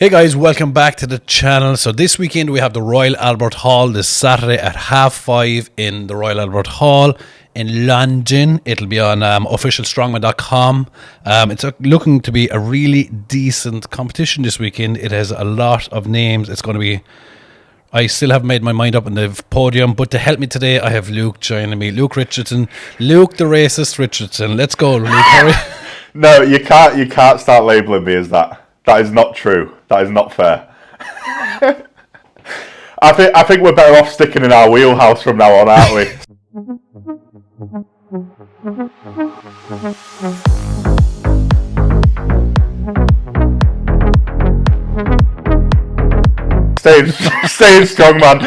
Hey guys, welcome back to the channel. So this weekend we have the Royal Albert Hall this Saturday at 5:30 in the Royal Albert Hall in London. It'll be on officialstrongman.com. It's looking to be a really decent competition this weekend. It has a lot of names. It's going to be... I still haven't made my mind up on the podium, but to help me today, I have Luke joining me. Luke Richardson. Luke the racist Richardson. Let's go, Luke. Hurry. No, you can't start labelling me as that. That is not true. That is not fair. I think we're better off sticking in our wheelhouse from now on, aren't we? Staying strong, man.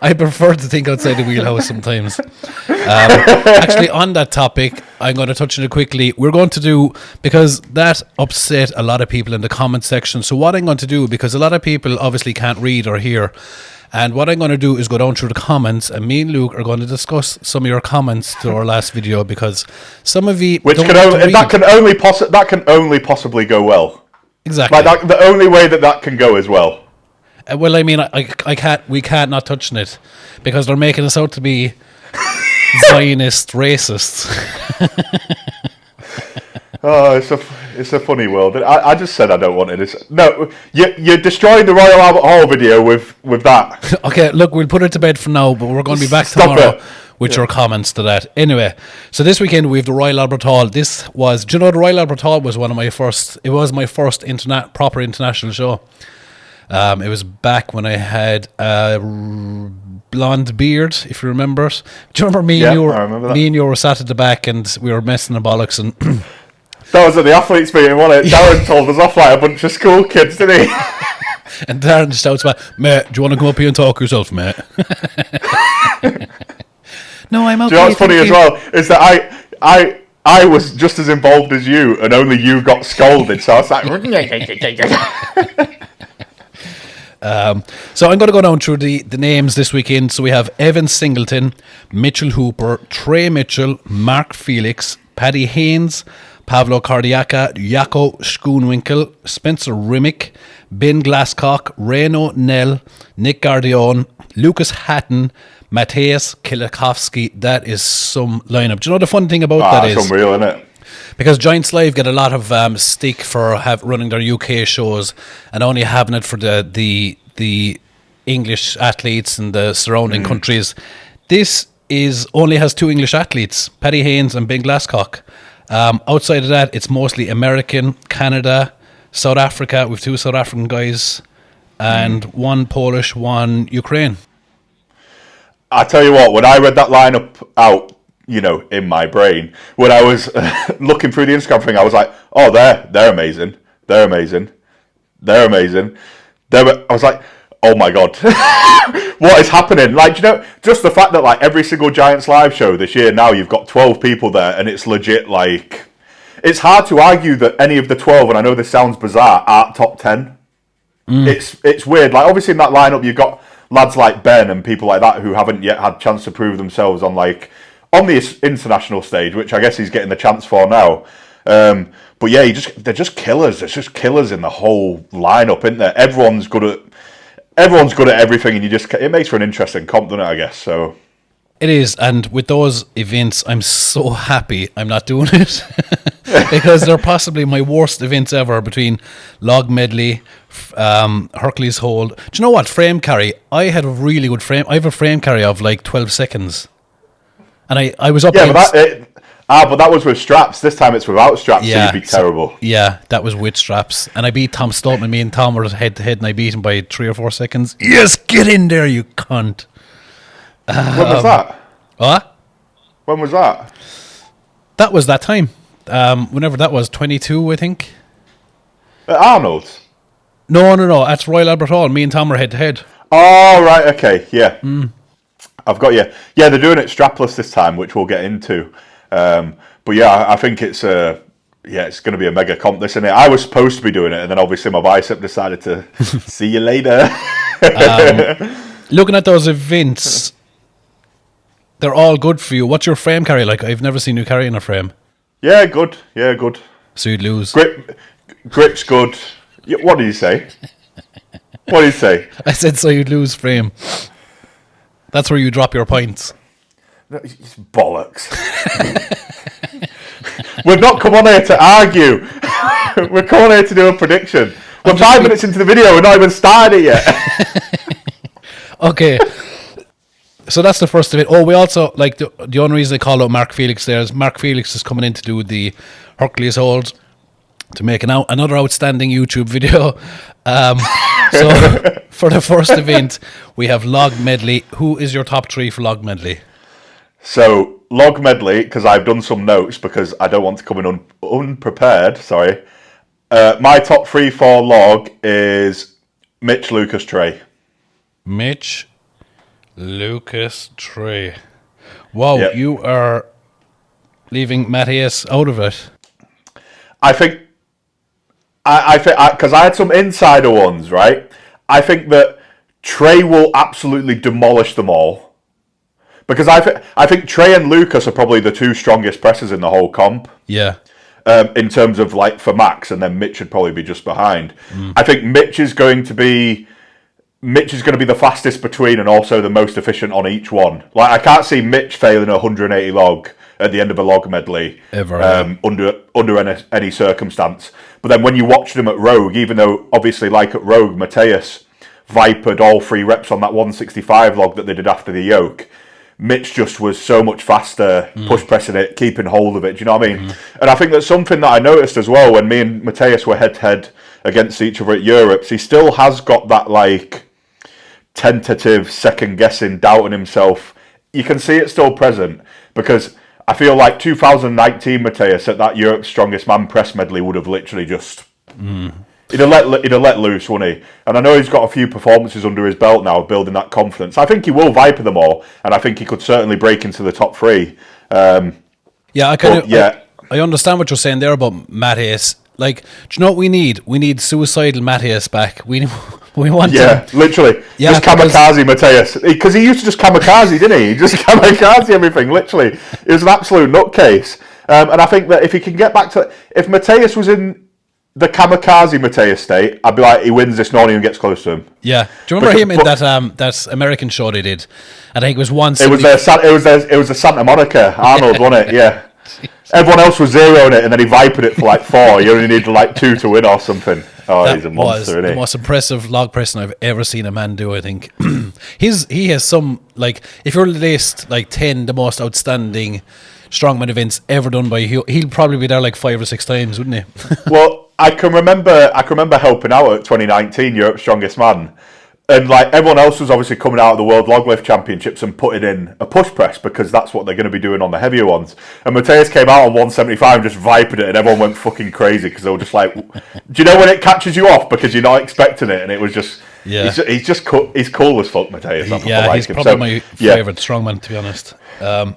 I prefer to think outside the wheelhouse sometimes. Actually, on that topic, I'm going to touch on it quickly. We're going to do, because that upset a lot of people in the comment section. So what I'm going to do, because a lot of people obviously can't read or hear, and what I'm going to do is go down through the comments, and me and Luke are going to discuss some of your comments to our last video, because some of you that can only possibly go well. Exactly. Like the only way that can go as well. Well, I mean, we can't not touching it, because they're making us out to be Zionist racists. Oh, it's a funny world. I just said I don't want it. No, you destroyed the Royal Albert Hall video with that. Okay, look, we'll put it to bed for now, but we're going to be back tomorrow with your comments to that. Anyway, so this weekend we have the Royal Albert Hall. Do you know the Royal Albert Hall was my first proper international show. It was back when I had a blonde beard, if you remember it. Do you remember me and you were sat at the back and we were messing the bollocks and that was at the athletes meeting, wasn't it? Darren told us off like a bunch of school kids, didn't he? And Darren just shouts back, "Mate, do you want to come up here and talk yourself, mate?" No, I'm okay. Do you know what's funny as well is that I was just as involved as you, and only you got scolded. So I was like, so I'm going to go down through the names this weekend. So we have Evan Singleton, Mitchell Hooper, Trey Mitchell, Mark Felix, Paddy Haynes, Pavlo Cardiaca, Jaco Schoonwinkel, Spencer Rimmick, Ben Glasscock, Reno Nell, Nick Gardione, Lucas Hatton, Matthias Kilikowski. That is some lineup. Do you know the fun thing about that is? That's unreal, isn't it? Because Giants Live get a lot of stick for running their UK shows and only having it for the English athletes and the surrounding countries. This only has two English athletes, Paddy Haynes and Ben Glasscock. Outside of that, it's mostly American, Canada, South Africa. We have two South African guys and one Polish, one Ukraine. I tell you what, when I read that lineup out, in my brain, when I was looking through the Instagram thing, I was like, oh, they're amazing. They're amazing. They're amazing. I was like, oh my God, what is happening? Like, just the fact that like every single Giants live show this year, now you've got 12 people there and it's legit. Like, it's hard to argue that any of the 12, and I know this sounds bizarre, are top 10. It's weird. Like, obviously in that lineup, you've got lads like Ben and people like that who haven't yet had a chance to prove themselves on the international stage, which I guess he's getting the chance for now. But yeah, they're just killers. There's just killers in the whole lineup, isn't there? Everyone's good at everything, and it makes for an interesting comp, doesn't it? I guess so. It is, and with those events, I'm so happy I'm not doing it because they're possibly my worst events ever. Between log medley, Hercules hold. Do you know what? Frame carry. I had a really good frame. I have a frame carry of like 12 seconds. And I was up. Yeah, but that was with straps. This time it's without straps, so you'd be terrible. Yeah, that was with straps. And I beat Tom Stoltman. Me and Tom were head to head, and I beat him by 3 or 4 seconds. Yes, get in there, you cunt. When was that? What? When was that? That was that time. Whenever that was, 22, I think. At Arnold's? No. That's Royal Albert Hall. Me and Tom were head to head. Oh, right, okay, yeah. I've got you. Yeah, they're doing it strapless this time, which we'll get into. But yeah, I think it's going to be a mega comp, this, isn't it? I was supposed to be doing it, and then obviously my bicep decided to see you later. Looking at those events, they're all good for you. What's your frame carry like? I've never seen you carrying a frame. Yeah, good. So you'd lose. Grip's good. What did you say? What did you say? I said so you'd lose frame. That's where you drop your points. It's bollocks. We've not come on here to argue. We're coming here to do a prediction. We're 5 minutes into the video. We're not even started it yet. Okay. So that's the first of it. Oh, we also, like, the only reason I call out Mark Felix there is Mark Felix is coming in to do the Hercules hold to make another outstanding YouTube video. So for the first event, we have log medley. Who is your top three for log medley? So, log medley, because I've done some notes because I don't want to come in unprepared, sorry. My top three for log is Mitch, Lucas, Trey. Mitch, Lucas, Trey. Wow, Yep. You are leaving Matthias out of it. I think, because I had some insider ones, right? I think that Trey will absolutely demolish them all. Because I think Trey and Lucas are probably the two strongest pressers in the whole comp. Yeah. In terms of, like, for max, and then Mitch would probably be just behind. I think Mitch is going to be the fastest between and also the most efficient on each one. Like, I can't see Mitch failing a 180 log at the end of a log medley Ever, under any circumstance. But then when you watched him at Rogue, even though obviously like at Rogue, Mateus vipered all 3 reps on that 165 log that they did after the yoke, Mitch just was so much faster, push pressing it, keeping hold of it. Do you know what I mean? And I think that's something that I noticed as well when me and Mateus were head to head against each other at Europes. He still has got that, like, tentative, second guessing, doubting himself. You can see it still present because I feel like 2019 Mateus at that Europe's Strongest Man press medley would have literally just he'd have let loose, wouldn't he? And I know he's got a few performances under his belt now, building that confidence. I think he will viper them all, and I think he could certainly break into the top 3. I understand what you're saying there about Matthias. Like, do you know what we need? We need suicidal Matthias back. We want him. Literally. Yeah, just kamikaze Mateus. Because he used to just kamikaze, didn't he? He just kamikaze everything, literally. It was an absolute nutcase. And I think that if he can get back to... If Mateus was in the kamikaze Mateus state, I'd be like, he wins this, no one even gets close to him. Yeah. Do you remember him in that American show they did? I think it was once. It was the Santa Monica Arnold, wasn't it? Yeah. Everyone else was zeroing it, and then he vipered it for like 4. You only need like 2 to win or something. Oh, he's a monster, isn't he? The most impressive log pressing I've ever seen a man do, I think. He has some, like, if you're list like 10 the most outstanding strongman events ever done by he'll probably be there like 5 or 6 times, wouldn't he? Well, I can remember helping out at 2019 Europe's Strongest Man. And like everyone else was obviously coming out of the World Log Lift Championships and putting in a push press because that's what they're going to be doing on the heavier ones. And Mateus came out on 175 and just vipered it, and everyone went fucking crazy because they were just like, do you know when it catches you off because you're not expecting it? And it was just, he's just cool. He's cool as fuck, Mateus. He's probably my favourite strongman, to be honest. Other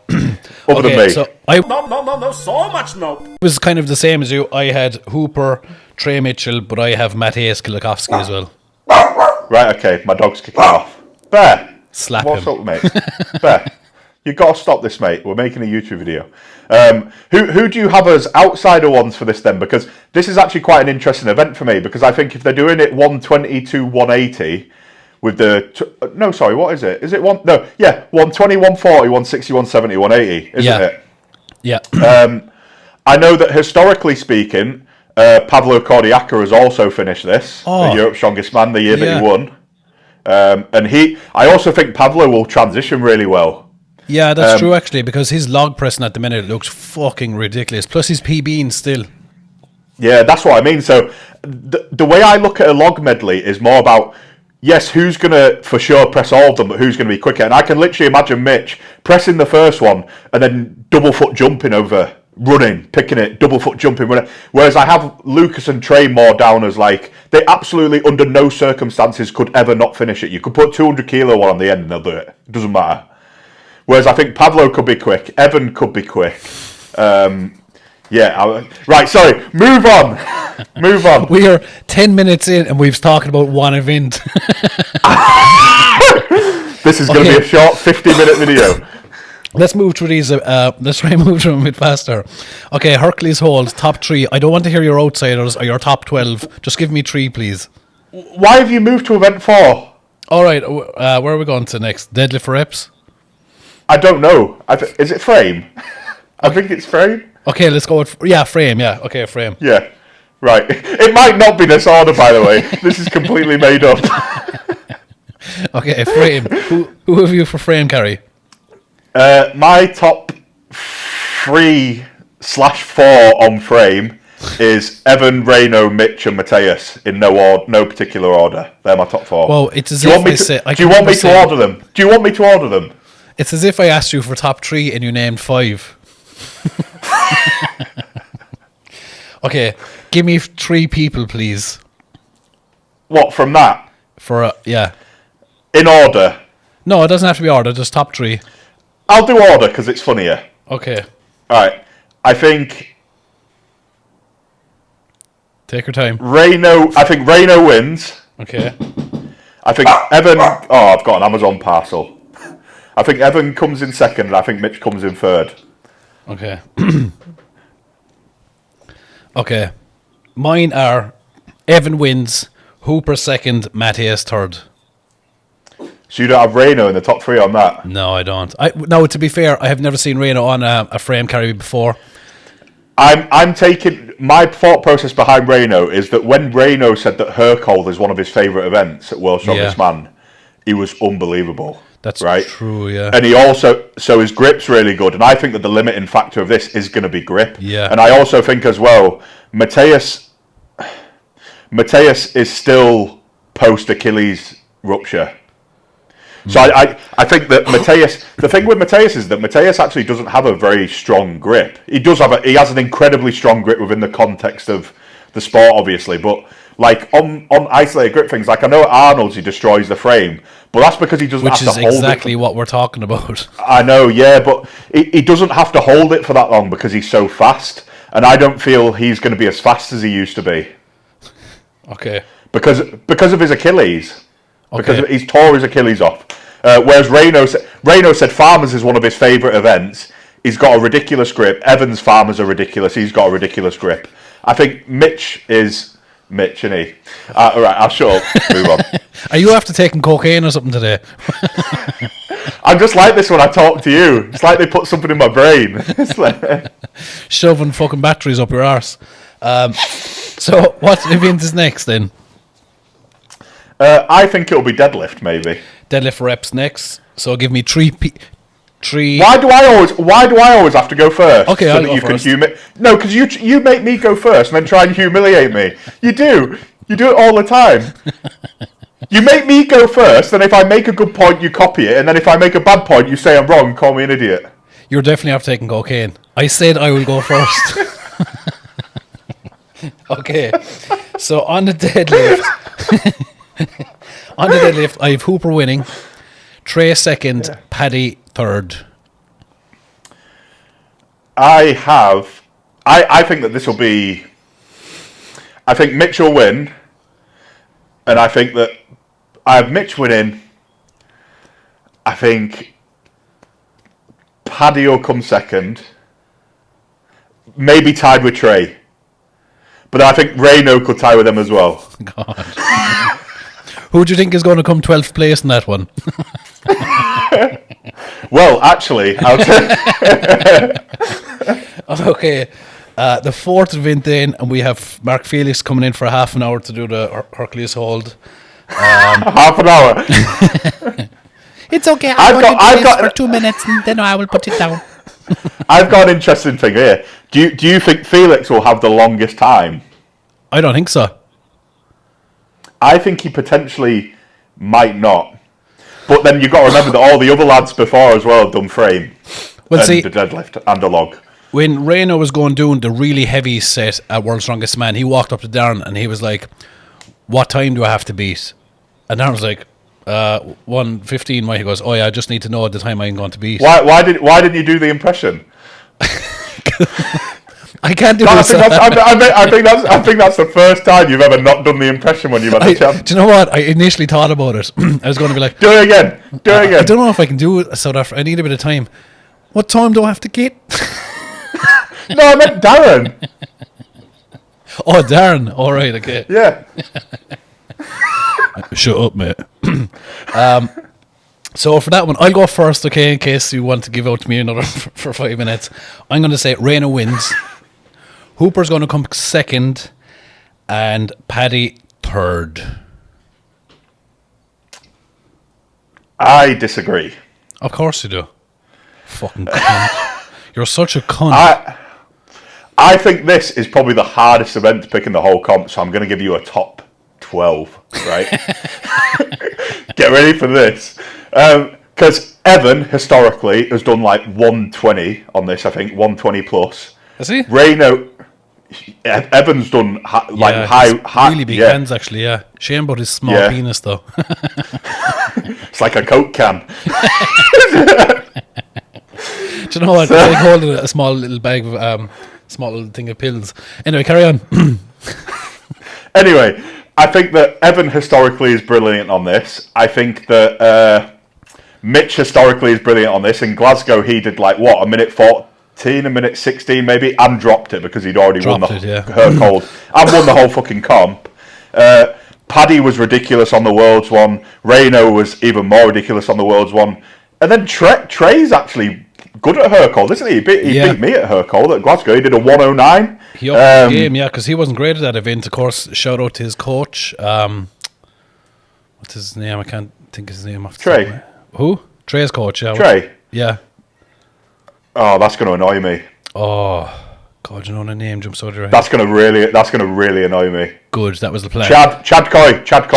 than me. So no, so much no. It was kind of the same as you. I had Hooper, Trey Mitchell, but I have Mateusz Kilikowski as well. Right, okay, my dog's kicking off. Bear, what's up, mate? Bear, you've got to stop this, mate. We're making a YouTube video. Who do you have as outsider ones for this then? Because this is actually quite an interesting event for me, because I think if they're doing it 120 to 180 with the... no, sorry, what is it? Is it 120, 140, 160, 170, 180, isn't it? Yeah. I know that historically speaking... Pavlo Cordiaca has also finished this, the Europe's Strongest Man, the year that he won. And I also think Pavlo will transition really well. Yeah, that's true actually, because his log pressing at the minute looks fucking ridiculous. Plus he's PBing still. Yeah, that's what I mean. So the way I look at a log medley is more about, yes, who's going to for sure press all of them, but who's going to be quicker. And I can literally imagine Mitch pressing the first one and then double foot jumping over, running, picking it, double foot jumping, running. Whereas I have Lucas and Trey more down as like, they absolutely under no circumstances could ever not finish it. You could put 200 kilo one on the end and they'll do it. It doesn't matter. Whereas I think Pavlo could be quick, Evan could be quick. Right, sorry, move on. We are 10 minutes in and we've talked about one event. This is going to be a short 50-minute video. Let's move through these. Let's try and move through them a bit faster. Okay, Hercules holds top 3. I don't want to hear your outsiders or your top 12. Just give me 3, please. Why have you moved to event 4? All right, where are we going to next? Deadlift for reps? I don't know. Is it frame? I think it's frame. Okay, let's go with... frame. Yeah, okay, frame. Yeah, right. It might not be this order, by the way. This is completely made up. Okay, frame. Who have you for frame, Carrie? My top 3/4 on frame is Evan, Reno, Mitch, and Mateus in no particular order. They're my top 4. Well, it's as do you if want me I to, say... Do you want me to order them? Do you want me to order them? It's as if I asked you for top 3 and you named 5. Okay, give me 3 people, please. What, from that? Yeah. In order? No, it doesn't have to be order, just top 3. I'll do order because it's funnier. Okay. Alright. I think... Take your time. I think Reno wins. Okay. I think Evan... Oh, I've got an Amazon parcel. I think Evan comes in second and I think Mitch comes in third. Okay. Okay. Mine are Evan wins, Hooper second, Matthias third. So you don't have Reno in the top 3 on that? No, I don't. No, to be fair, I have never seen Reno on a frame carry before. I'm taking... My thought process behind Reno is that when Reno said that Hercules is one of his favourite events at World's Strongest Man, he was unbelievable. That's right? True, yeah. And he also... So his grip's really good. And I think that the limiting factor of this is going to be grip. Yeah. And I also think as well, Mateus is still post-Achilles rupture. So I think that Mateus... The thing with Mateus is that Mateus actually doesn't have a very strong grip. He has an incredibly strong grip within the context of the sport, obviously. But like on isolated grip things, like I know at Arnold's he destroys the frame, but that's because he doesn't have to hold it. Which is exactly what we're talking about. I know, yeah, but he doesn't have to hold it for that long because he's so fast. And I don't feel he's going to be as fast as he used to be. Okay. Because of his Achilles. Okay. Because he's tore his Achilles off. Whereas Reno said Farmers is one of his favourite events. He's got a ridiculous grip. Evan's Farmers are ridiculous. He's got a ridiculous grip. I think Mitch is Mitch, isn't he? All right, I'll shut up. Move on. Are you after taking cocaine or something today? I'm just like this when I talk to you. It's like they put something in my brain. It's like... Shoving fucking batteries up your arse. So what event is next then? I think it'll be deadlift, maybe. Deadlift reps next. So give me 3. Why do I always have to go first? Okay, so I'll that go you first. can No, because you make me go first and then try and humiliate me. You do it all the time. You make me go first, and if I make a good point, you copy it, and then if I make a bad point, you say I'm wrong and call me an idiot. You're definitely after taking cocaine. I said I will go first. Okay, so on the deadlift, I have Hooper winning, Trey second, Paddy third. I think that this will be... I think Mitch will win, and I think that I have Mitch winning. I think Paddy will come second, maybe tied with Trey. But I think Reno could tie with them as well. God. Who do you think is going to come 12th place in that one? Well, actually, I'll say... Okay. The fourth event then, and we have Mark Felix coming in for half an hour to do the Hercules hold. Half an hour. It's okay. I've got for 2 minutes and then I will put it down. I've got an interesting thing here. Do you think Felix will have the longest time? I don't think so. I think he potentially might not. But then you've got to remember that all the other lads before as well have done frame. Well, and see, the deadlift and the log. When Reno was doing the really heavy set at World's Strongest Man, he walked up to Darren and he was like, "What time do I have to beat?" And Darren was like, 1:15. He goes, "Oh yeah, I just need to know the time I'm going to beat." Why didn't you do the impression? I can't do I this. think that's the first time you've ever not done the impression when you've had a chance. Do you know what? I initially thought about it. I was going to be like, Do it again. I don't know if I can do it, so that I need a bit of time. What time do I have to get? No, I meant Darren. Oh, Darren. All right, okay. Yeah. Shut up, mate. So for that one, I'll go first, okay, in case you want to give out to me another for 5 minutes. I'm going to say Reina wins. Hooper's going to come second, and Paddy third. I disagree. Of course you do. Fucking cunt. You're such a cunt. I think this is probably the hardest event to pick in the whole comp, so I'm going to give you a top 12, right? Get ready for this. Because Evan, historically, has done like 120 on this, I think, 120 plus. Is he? Reno, Evan's done high. Really big hands, actually, yeah. Shame about his small penis, though. It's like a Coke can. Do you know what? It's like holding a small little bag of, small little thing of pills. Anyway, carry on. Anyway, I think that Evan historically is brilliant on this. I think that Mitch historically is brilliant on this. In Glasgow, he did like, what, a minute 14, a minute 16 maybe, and dropped it because he'd already won Hercules and won the whole fucking comp. Paddy was ridiculous on the Worlds one. Reno was even more ridiculous on the Worlds one. And then Trey's actually good at Hercules, isn't he? He beat me at Hercules at Glasgow. He did a 109. He upped the game, yeah, because he wasn't great at that event. Of course, shout out to his coach. What's his name? I can't think of his name. Trey. Who? Trey's coach, yeah. Trey? Yeah. Oh, that's going to annoy me. Oh, God, you know the name jumps out of your head. That's going to really annoy me. Good, that was the plan. Chad Coy. Chad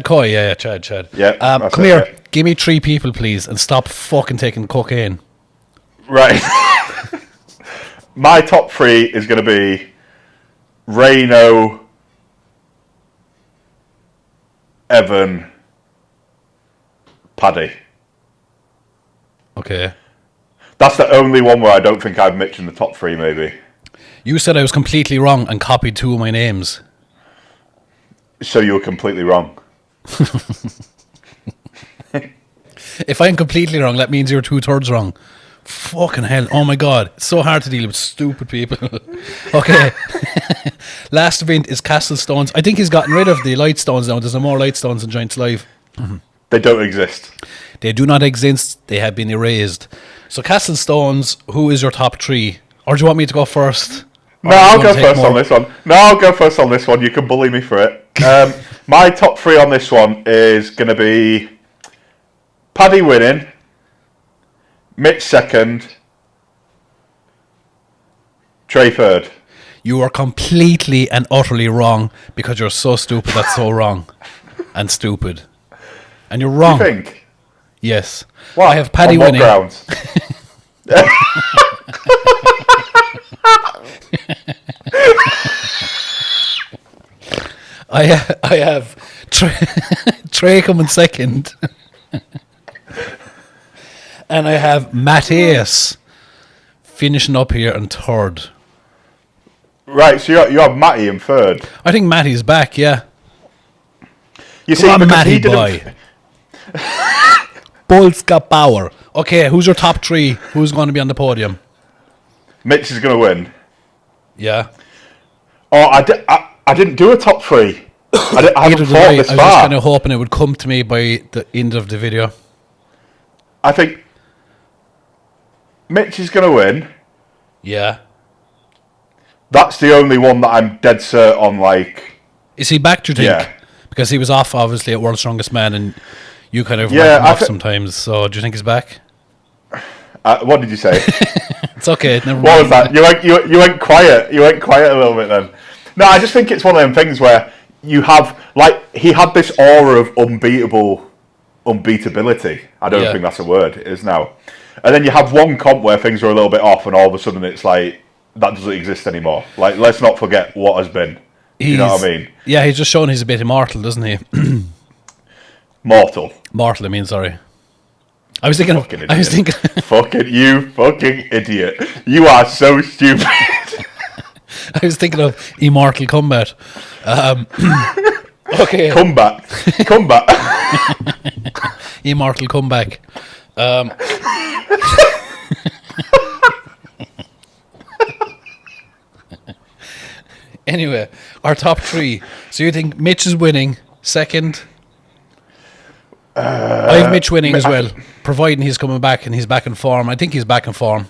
Coy, yeah, Chad. Yeah. Come here, give me 3 people, please, and stop fucking taking cocaine. Right. My top 3 is going to be Reno, Evan, Paddy. Okay. That's the only one where I don't think I've Mitch in the top 3, maybe. You said I was completely wrong and copied 2 of my names. So you were completely wrong. If I'm completely wrong, that means you're 2/3 wrong. Fucking hell. Oh my God. It's so hard to deal with stupid people. Okay. Last event is Castle Stones. I think he's gotten rid of the light stones now. There's no more light stones in Giants Live. They don't exist. They do not exist. They have been erased. So Castle Stones, who is your top 3? Or do you want me to go first? No, I'll go first on this one. I'll go first on this one. You can bully me for it. My top 3 on this one is going to be Paddy winning, Mitch second, Trey third. You are completely and utterly wrong because you're so stupid. That's so wrong and stupid. And you're wrong. You think? Yes. What? I have Paddy on what winning. grounds? I have Trey coming second. And I have Matthias finishing up here in third. Right, so you have Matty in third. I think Matty's back, yeah. You see, Come on, because Matty he didn't. boy. Polska power. Okay, who's your top 3? Who's going to be on the podium? Mitch is going to win. Yeah. Oh, I didn't do a top 3. I haven't thought this I was far. just kind of hoping it would come to me by the end of the video. I think Mitch is going to win. Yeah. That's the only one that I'm dead cert on, like... Is he back, do you think? Yeah. Because he was off, obviously, at World's Strongest Man, and you kind of Yeah, write him off sometimes. So, do you think he's back? What did you say? It's okay. Never mind. What was that? You went quiet. You went quiet a little bit then. No, I just think it's one of them things where you have, like, he had this aura of unbeatability. I don't think that's a word. It is now. And then you have one comp where things are a little bit off, and all of a sudden it's like that doesn't exist anymore. Like, let's not forget what has been. You know what I mean? Yeah, he's just shown he's a bit immortal, doesn't he? Mortal. Mortal, I mean, sorry. I was thinking. Fucking idiot. You are so stupid. I was thinking of Immortal Combat. Okay. Combat. Immortal Comeback. Anyway, our top three. So you think Mitch is winning? Second? I have Mitch winning as well, providing he's coming back and he's back in form. I think he's back in form.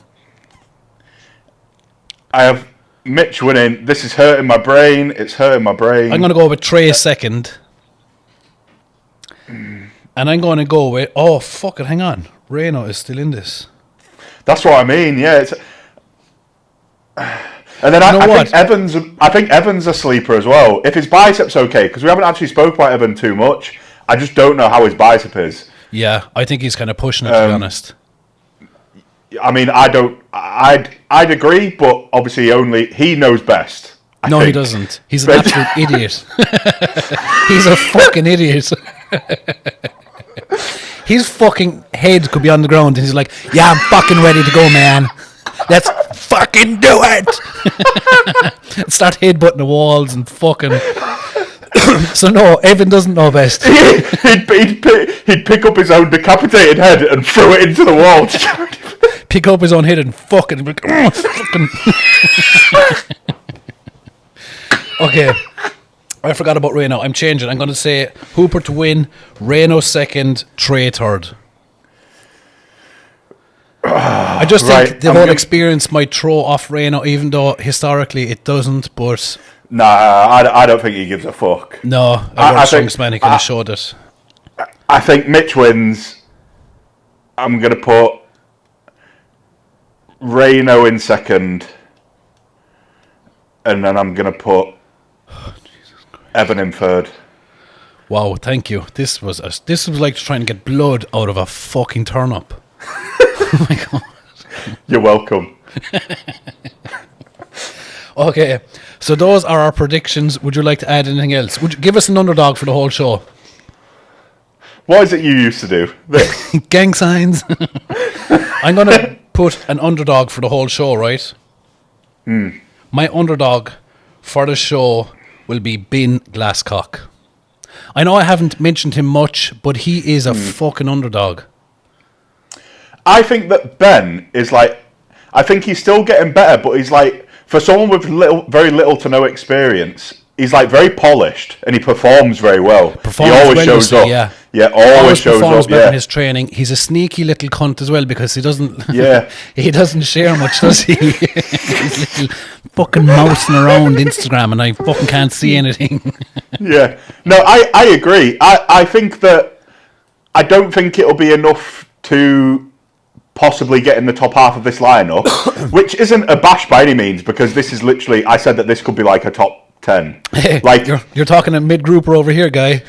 I have Mitch winning. This is hurting my brain. It's hurting my brain. I'm going to go with Trey second. And I'm going to go with... Oh, fuck it, hang on. Reno is still in this. That's what I mean, yeah. It's... And then I think Evan's a sleeper as well. If his bicep's okay, because we haven't actually spoke about Evan too much. I just don't know how his bicep is. Yeah, I think he's kind of pushing it, to be honest. I mean, I'd agree, but obviously he knows best. I No, think. he doesn't. He's an absolute idiot. He's a fucking idiot. His fucking head could be on the ground and he's like, yeah, I'm fucking ready to go, man. Let's fucking do it. Start headbutting the walls and fucking... So no, Evan doesn't know best. He'd pick up his own decapitated head and throw it into the wall. Pick up his own head and fucking... Okay. I forgot about Reno. I'm changing. I'm going to say Hooper to win, Reno second, Trey third. I just think the whole experience might throw off Reno, even though historically it doesn't, but... Nah, I don't think he gives a fuck. No, I think man, he could have showed it. I think Mitch wins. I'm going to put Reno in second. And then I'm going to put Evan in third. Wow, thank you. This was like trying to get blood out of a fucking turnip. Oh my god. You're welcome. Okay, so those are our predictions. Would you like to add anything else? Would you give us an underdog for the whole show? What is it you used to do? This. Gang signs. I'm going to put an underdog for the whole show, right? My underdog for the show will be Ben Glasscock. I know I haven't mentioned him much, but he is a fucking underdog. I think that Ben is like... I think he's still getting better, but he's like... For someone with very little to no experience, he's like very polished and he performs very well. He always shows up. Yeah, always shows performs up. Better in his training. He's a sneaky little cunt as well because he doesn't. Yeah, he doesn't share much, does he? He's little fucking mousing around Instagram, and I fucking can't see anything. Yeah, no, I agree. I think that I don't think it'll be enough to possibly get in the top half of this lineup, which isn't a bash by any means, because this is literally, I said that this could be like a top 10. Like you're talking a mid-grouper over here, guy.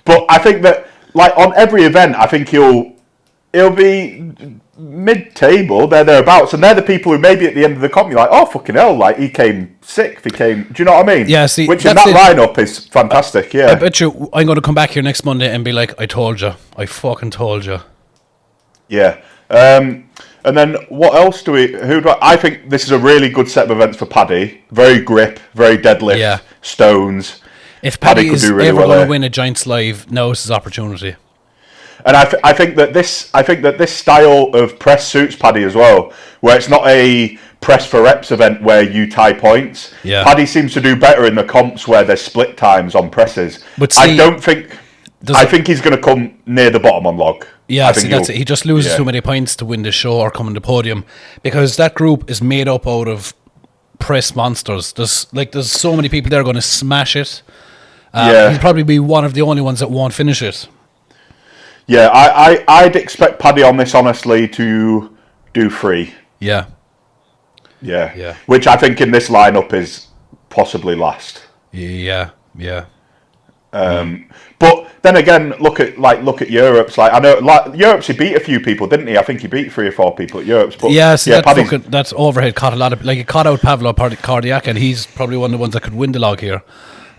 But I think that, like, on every event, I think he'll be mid-table, thereabouts, and they're the people who maybe at the end of the comp, you're like, oh, fucking hell, like, he came sixth, do you know what I mean? Yeah, see, which in that lineup is fantastic, yeah. I bet you I'm going to come back here next Monday and be like, I told you. I fucking told you. Yeah. And then what else I think this is a really good set of events for Paddy. Very grip, very deadlift, stones. If Paddy is ever going to win a Giants Live, now is his opportunity. And I think that this style of press suits Paddy as well, where it's not a press for reps event where you tie points. Yeah. Paddy seems to do better in the comps where there's split times on presses. But see, I think he's going to come near the bottom on log. Yeah, see, that's it. He just loses too many points to win the show or come on the podium, because that group is made up out of press monsters. There's so many people there going to smash it. He'll probably be one of the only ones that won't finish it. Yeah, I'd expect Paddy on this, honestly, to do 3. Yeah. Yeah. Which I think in this lineup is possibly last. Yeah. But then again, look at Europe's. Like, I know, like, Europe's, he beat a few people, didn't he? I think he beat 3 or 4 people at Europe's. But that overhead caught a lot of, like, it caught out Pavlo Cardiac, and he's probably one of the ones that could win the log here.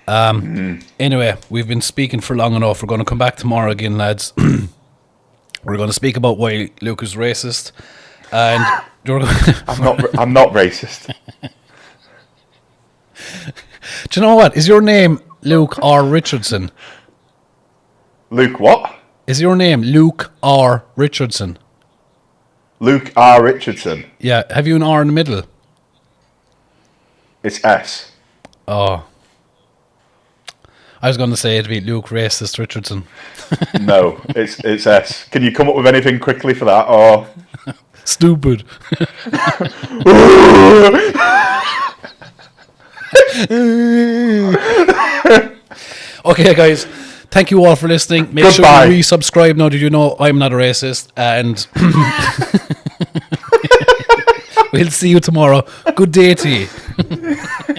Anyway, we've been speaking for long enough. We're going to come back tomorrow again, lads. We're going to speak about why Luke is racist, and I'm not racist. Do you know what? Is your name Luke R. Richardson? Luke what? Is your name Luke R. Richardson? Luke R. Richardson. Yeah. Have you an R in the middle? It's S. Oh. I was going to say it'd be Luke Racist Richardson. No, it's S. Can you come up with anything quickly for that? Or Stupid. Okay, guys. Thank you all for listening. Make Goodbye. sure you resubscribe now that you know I'm not a racist. And we'll see you tomorrow. Good day to you.